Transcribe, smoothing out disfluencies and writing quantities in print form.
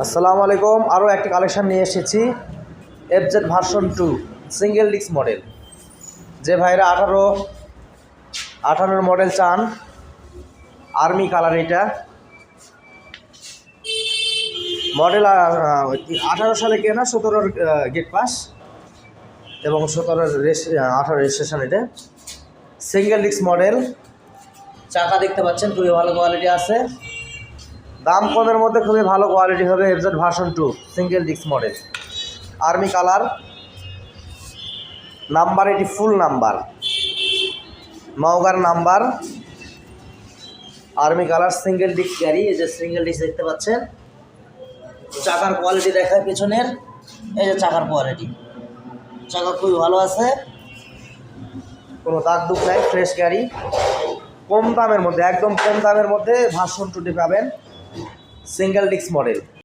আসসালামু আলাইকুম। আরও একটি কালেকশান নিয়ে এসেছি FZ version 2 single disc model. যে ভাইরা 18 মডেল চান, আর্মি কালার, এটা মডেল 18 সালে কেনা, 17 গেট পাস এবং 18 রেজিস্ট্রেশন। এটা সিঙ্গেল ডিস্ক মডেল। চাকা দেখতে পাচ্ছেন খুবই ভালো কোয়ালিটি আছে, দাম কমের মধ্যে খুবই ভালো কোয়ালিটি হবে। FZ version 2 single disc model, army colour, number এটি ফুল নাম্বার, নওগাঁর number, army colour, single disc গাড়ি। এই যে সিঙ্গেল ডিস্ক দেখতে পাচ্ছেন। চাকার কোয়ালিটি দেখায় পেছনের, এই যে চাকার কোয়ালিটি, চাকা খুবই ভালো আছে, কোনো দাগ দুঃখ নাই, ফ্রেশ গাড়ি। কম দামের মধ্যে, একদম কম দামের মধ্যে ভার্সন 2টি পাবেন, সিঙ্গেল ডিস্ক মডেল।